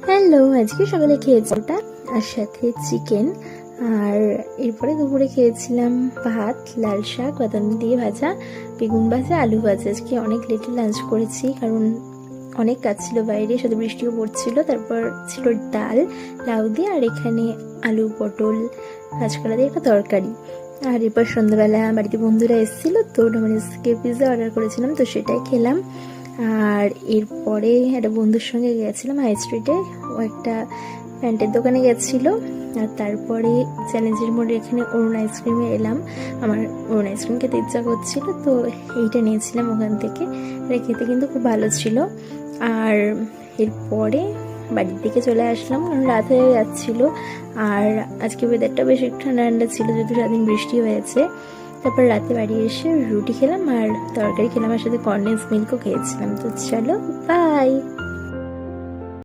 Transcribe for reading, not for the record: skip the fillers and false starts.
Hello, আজকে সকালে খেয়েছি ওটা আর সাথে চিকেন। আর এরপরে দুপুরে খেয়েছিলাম ভাত, লাল শাক, বাদাম দিয়ে ভাজা, বেগুন ভাজা, আলু ভাজা। আজকে অনেক লেটে লাঞ্চ করেছি কারণ অনেক কাজ ছিল বাইরে, সাথে বৃষ্টিও পড়ছিল। তারপর ছিল ডাল লাউ দিয়ে, আর এখানে আলু পটল কাঁচকলা দিয়ে একটা তরকারি। আর এরপর সন্ধ্যাবেলা বাড়িতে বন্ধুরা এসেছিলো, তো ডোমিনোসকে পিৎজা অর্ডার করেছিলাম, তো সেটাই খেলাম। আর এরপরে একটা বন্ধুর সঙ্গে গেছিলাম হাই স্ট্রিটে, ও একটা প্যান্টের দোকানে গেছিলো। আর তারপরে চ্যালেঞ্জের মোড়ে এখানে অরুণ আইসক্রিমে এলাম। আমার অরুণ আইসক্রিম খেতে ইচ্ছা করছিল, তো এইটা নিয়েছিলাম ওখান থেকে। এটা খেতে কিন্তু খুব ভালো ছিল। আর এরপরে বাড়ির দিকে চলে আসলাম কারণ রাত হয়ে যাচ্ছিলো। আর আজকে ওয়েদারটা বেশ একটু ঠান্ডা ঠান্ডা ছিল, যেহেতু সারাদিন বৃষ্টি হয়েছে। তারপর রাতে বাড়ি এসে রুটি খেলাম আর তরকারি খেলাম, আর সাথে কনডেন্স মিল্কও খেয়েছিলাম। তো চলো, বাই।